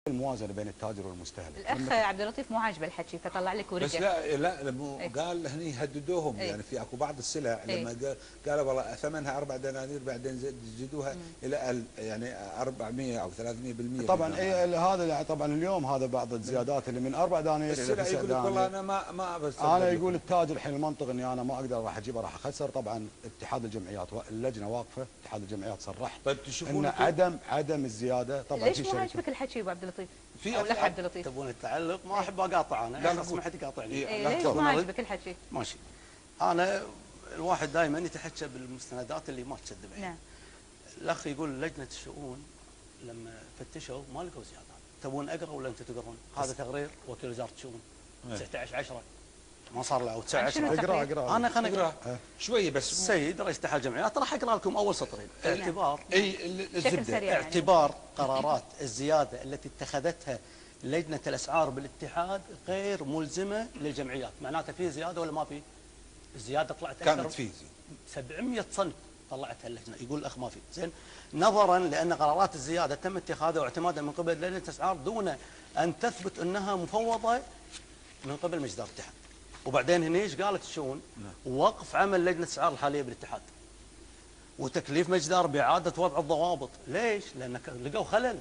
الموازنه بين التاجر والمستهلك. الاخ عبد اللطيف مو عاجبه الحكي فطلع لك ورقه. بس لا مو قال هني هددوهم يعني في اكو بعض السلع لما قالوا والله ثمنها 4 دنانير بعدين زيدوها الى يعني 400 او 300%. طبعا هذا يعني طبعا اليوم هذا بعض الزيادات اللي من 4 دنانير الى 9 يقول لك والله انا ما انا يقول التاجر الحين المنطق اني انا ما اقدر راح اجيبه راح اخسر. طبعا اتحاد الجمعيات اللجنه واقفه، اتحاد الجمعيات صرح طيب تشوفون ان عدم الزياده. طبعا ليش مو عاجبك الحكي ابو عبد اللطيف؟ في الاخ عبد اللطيف تبون التعلق ما احب اقاطع انا، لا اسمح حد يقاطعني. ليش مو عاجبك الحكي؟ ماشي. انا الواحد دائما يتحكى بالمستندات اللي ما تكذب. نعم. الاخ يقول لجنه الشؤون لما فتشوا ما لقوا زيادات. تبون اقرا ولا انتم تقرون؟ هذا تقرير وكيل وزاره الشؤون 19/10 ما صار له او 9/10. اقرا انا خليني اقرا شويه بس. السيد رئيس اتحاد الجمعيات راح اقرا لكم اول سطرين. اعتبار الزبده اعتبار قرارات الزياده التي اتخذتها لجنه الاسعار بالاتحاد غير ملزمه للجمعيات. معناته في زياده ولا ما في؟ الزياده طلعت اكثر كانت في 700 صنف طلعتها اللجنه. يقول الاخ ما في. زين، نظرا لان قرارات الزياده تم اتخاذها واعتمادها من قبل لجنه الاسعار دون ان تثبت انها مفوضه من قبل مجلس اداره الاتحاد. وبعدين هنا ايش قالت الشؤون؟ وقف عمل لجنه الاسعار الحاليه بالاتحاد. وتكليف مجلس الاداره باعاده وضع الضوابط. ليش؟ لان لقوا خلل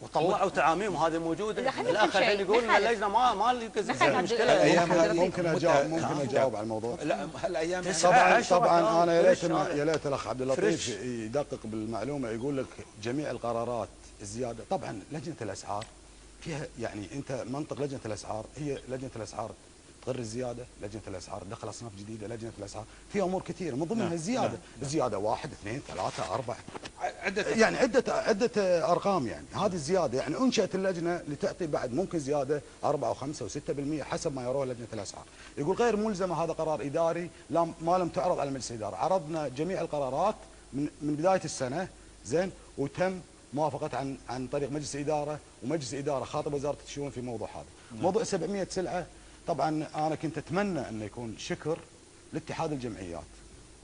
وطلعوا تعاميم وهذه موجوده. الاخ الحين يقول ان اللجنه ما لقى مشكله. ممكن اجاوب على الموضوع. لا هالايام طبعا انا يا ليت الاخ عبد اللطيف يدقق بالمعلومه. يقول لك جميع القرارات الزياده. طبعا لجنه الاسعار فيها يعني انت منطق لجنه الاسعار هي لجنه الاسعار تقر الزياده، لجنه الاسعار تدخل اصناف جديده، لجنه الاسعار فيها امور كثيره من ضمنها الزياده. الزياده 1 2 3 4 يعني عده ارقام. يعني هذه الزياده يعني انشات اللجنه لتعطي بعد ممكن زياده 4 و5 و6% حسب ما يروه لجنه الاسعار. يقول غير ملزمه، هذا قرار اداري ما لم تعرض على مجلس الاداره. عرضنا جميع القرارات من بدايه السنه زين وتم موافقه عن طريق مجلس الاداره، ومجلس الاداره خاطب وزاره الشؤون في موضوع هذا. موضوع 700 سلعه طبعا انا كنت اتمنى انه يكون شكر لاتحاد الجمعيات.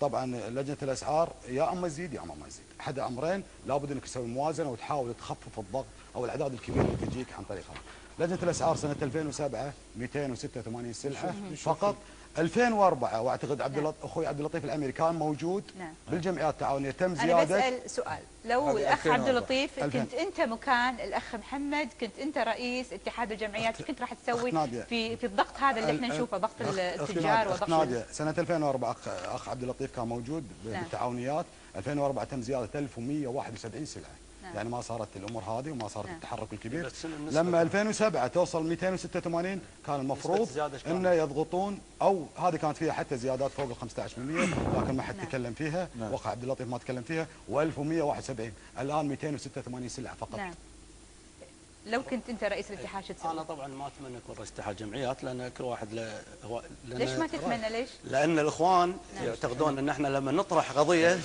طبعا لجنه الاسعار يا اما تزيد يا اما ما تزيد، احد امرين لابد انك تسوي موازنه وتحاول تخفف الضغط او الاعداد الكبيره اللي تجيك عن طريق هذا. لجنه الاسعار سنه 2007 286 سلعه فقط. 2004 واعتقد اخوي عبد اللطيف الاميري كان موجود بالجمعيات التعاونيه تم زياده. انا بسال سؤال، لو الاخ عبد اللطيف كنت انت مكان الاخ محمد، كنت انت رئيس اتحاد الجمعيات، كنت راح تسوي في الضغط هذا اللي احنا نشوفه، ضغط التجار وضغط ناديه. سنه 2004 اخ عبد اللطيف كان موجود بالتعاونيات. 2004 تم زياده 1171 سلعه. يعني ما صارت الامور هذه وما صارت التحرك الكبير. لما 2007 توصل 286 كان المفروض انه يضغطون، او هذه كانت فيها حتى زيادات فوق ال 15% لكن ما حد تكلم فيها. واخ عبد اللطيف ما تكلم فيها. و1171 الان 286 سلعه فقط. لو كنت انت رئيس الاتحاد شو تسوي؟ انا طبعا ما اتمنى اكون رئيس اتحاد جمعيات، لان كل واحد ليش ما تتمنى؟ ليش؟ لان الاخوان يعتقدون ان احنا لما نطرح قضيه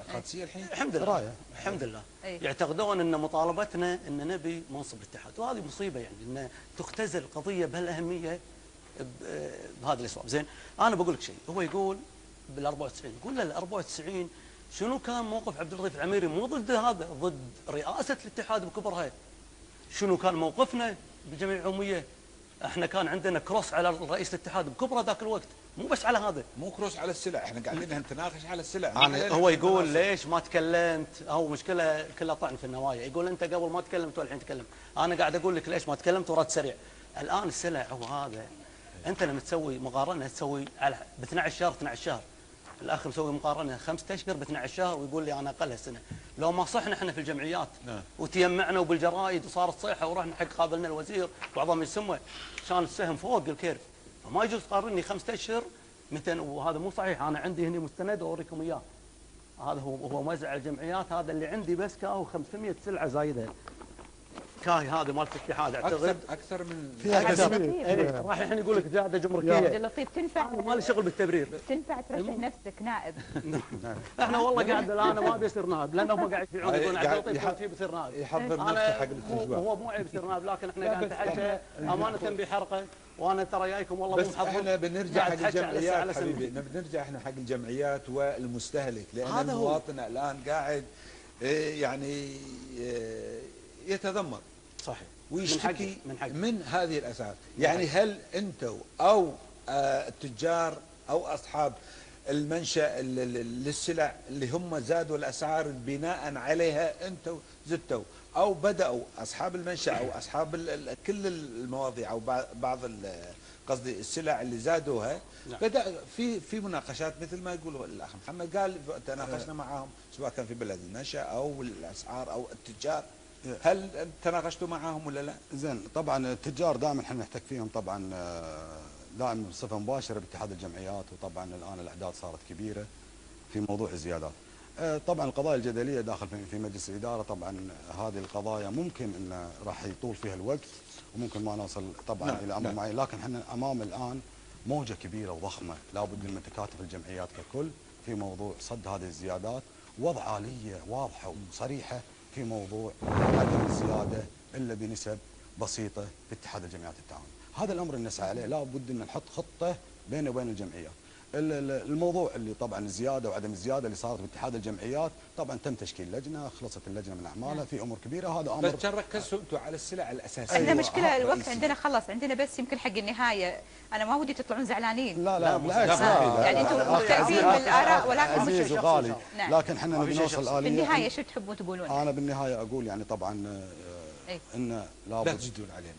القادسيه الحين الحمد لله الحمد لله يعتقدون ان مطالبتنا ان نبي منصب الاتحاد، وهذه مصيبه يعني ان تختزل قضيه بهالاهميه بهذا الاسلوب. زين، انا بقول لك شيء. هو يقول بال 94 قول له ال 94 شنو كان موقف عبد اللطيف العميري؟ مو ضد هذا، ضد رئاسه الاتحاد بكبرها. شنو كان موقفنا بالجمعيه العموميه؟ احنا كان عندنا كروس على رئيس الاتحاد بكبره ذاك الوقت، مو بس على هذا. مو كروس على السلع، احنا قاعدين نتناقش على السلع. هو يقول ليش ما تكلمت؟ او مشكله كلها طعن في النوايا. يقول انت قبل ما تكلمت والحين تكلم. انا قاعد اقول لك ليش ما تكلمت ورد سريع. الان السلع هو هذا. انت لما تسوي مقارنه تسوي على ب 12 شهر 12 شهر. الاخ مسوي مقارنه 5 اشهر ب 12 شهر ويقول لي انا اقلها سنه. لو ما صحنا احنا في الجمعيات وتيمعنا وبالجرايد وصارت صيحه ورحنا حق قابلنا الوزير بعضهم يسمى كان السهم فوق الكيرف. فما يجوز تقارني 5 اشهر 200 وهذا مو صحيح. انا عندي هنا مستند اوريكم اياه. هذا هو موزع الجمعيات، هذا اللي عندي بس كاهو 500 سلعه زايده. كاي هذا مال الاتحاد اعتقد اكثر من فيها راح الحين يقول لك زياده جمركيه. عبد اللطيف تنفع ما لي شغل بالتبرير. تنفع ترشح نفسك نائب. احنا والله قاعد الان ما بيصير نائب لان هم قاعد يبيعون يقولون عبد اللطيف كل شيء بيصير نائب. يحضر نفسه حق الاستجواب. هو مو عيب يصير نائب لكن احنا قاعد نتحكى امانه بحرقه. وانا ترى جايكم والله مو محضر. احنا بنرجع حق الجمعيات حبيبي، بنرجع احنا حق الجمعيات والمستهلك، لان المواطن الان قاعد يعني يتذمر صحيح ويشتكي من هذه الاسعار. يعني هل انتم او التجار او اصحاب المنشأ للسلع اللي هم زادوا الاسعار بناء عليها انتم زدتوا، او بداوا اصحاب المنشأ او اصحاب كل المواضيع او بعض قصدي السلع اللي زادوها، بدا في مناقشات مثل ما يقول الاخ محمد قال تناقشنا معهم سواء كان في بلد المنشأ او الاسعار او التجار. هل تناقشتوا معهم ولا لا؟ زين، طبعا التجار دائما احنا نحتك فيهم طبعا دائما بصفه مباشره باتحاد الجمعيات، وطبعا الان الاعداد صارت كبيره في موضوع الزيادات. طبعا القضايا الجدليه داخل في مجلس الاداره، طبعا هذه القضايا ممكن ان راح يطول فيها الوقت وممكن ما نوصل طبعا الى امر معين، لكن احنا امام الان موجه كبيره وضخمه لابد من تكاتف الجمعيات ككل في موضوع صد هذه الزيادات، وضع آلية واضحه وصريحه في موضوع عدم الزياده الا بنسب بسيطه في اتحاد الجمعيات التعاونيه. هذا الامر اللي نسعى عليه، لابد ان نحط خطه بينه وبين الجمعيات. الموضوع اللي طبعا الزياده وعدم الزياده اللي صارت باتحاد الجمعيات، طبعا تم تشكيل لجنه، خلصت اللجنه من اعمالها في امور كبيره، هذا امر. بس ركزتوا انتم على السلع الاساسيه. عندنا مشكله الوقت عندنا خلص، عندنا بس يمكن حق النهايه، انا ما ودي تطلعون زعلانين. لا بالعكس، يعني انتم مختلفين بالاراء ولكن عزيز وغالي، لكن احنا نبي نوصل آلية. بالنهايه شو تحبون تقولون؟ انا بالنهايه اقول يعني طبعا ان لابد لا تجدون علينا.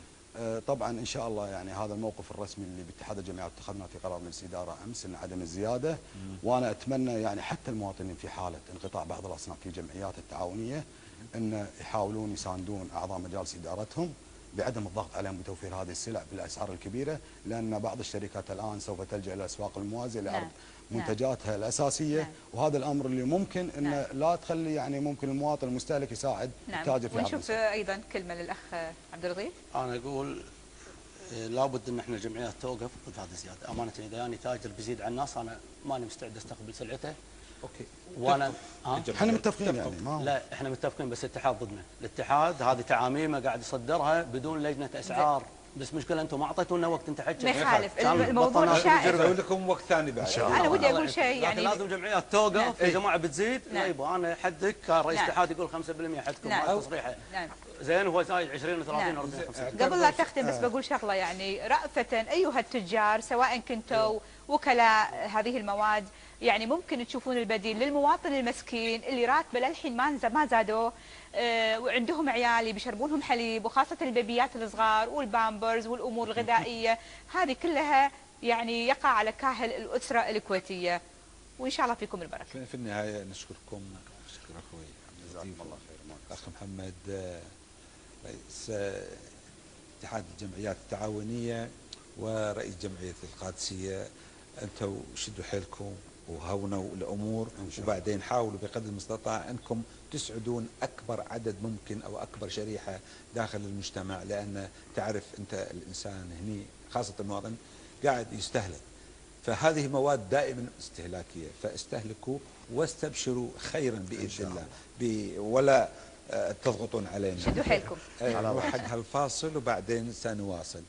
طبعا ان شاء الله يعني هذا الموقف الرسمي اللي باتحاد الجمعيات اتخذنا في قرار مجلس الاداره امس ان عدم الزياده، وانا اتمنى يعني حتى المواطنين في حاله انقطاع بعض الاصناف في الجمعيات التعاونيه ان يحاولون يساندون اعضاء مجالس ادارتهم بعدم الضغط عليهم بتوفير هذه السلع بالاسعار الكبيره، لان بعض الشركات الان سوف تلجا الى الاسواق الموازيه لعرض منتجاتها الاساسيه، وهذا الامر اللي ممكن ان لا تخلي يعني ممكن المواطن المستهلك يساعد التاجر في ونشوف ايضا كلمه للاخ عبد اللطيف. انا اقول لابد ان احنا الجمعيات توقف ضد هذه الزياده، امانه اذا يعني تاجر بيزيد على الناس انا ماني مستعد استقبل سلعته. اوكي. وانا احنا متفقين يعني لا احنا متفقين، بس الاتحاد ضدنا، الاتحاد هذه تعاميمه قاعد يصدرها بدون لجنه اسعار، بس مشكله انتم ما اعطيتونا وقت انت حكي. ما يخالف الموضوع شائك. اقول لكم وقت ثاني بعد. انا ودي اقول شيء يعني لازم جمعيات توقف. يا جماعه بتزيد يبا انا حدك كرئيس اتحاد يقول 5% حدكم مع تصريحه. زين هو زايد 20 و30 و40 قبل لا تختم بس بقول شغله، يعني رأفة ايها التجار سواء كنتوا وكلاء هذه المواد، يعني ممكن تشوفون البديل للمواطن المسكين اللي راتبه للحين ما زادوه، وعندهم عيال بيشربونهم حليب، وخاصه البيبيات الصغار والبامبرز والامور الغذائيه، هذه كلها يعني يقع على كاهل الاسره الكويتيه، وان شاء الله فيكم البركه. في النهايه نشكركم، شكرا اخوي جزاكم الله خير. اخ محمد رئيس اتحاد الجمعيات التعاونيه ورئيس جمعيه القادسيه، انتم شدوا حيلكم وهونوا الامور، وبعدين حاولوا بقدر المستطاع انكم تسعدون اكبر عدد ممكن او اكبر شريحه داخل المجتمع، لان تعرف انت الانسان هني خاصه المواطن قاعد يستهلك، فهذه مواد دائما استهلاكيه، فاستهلكوا واستبشروا خيرا باذن الله ولا تضغطون علينا. شدوا حيلكم. نروح حق هالفاصل وبعدين سنواصل.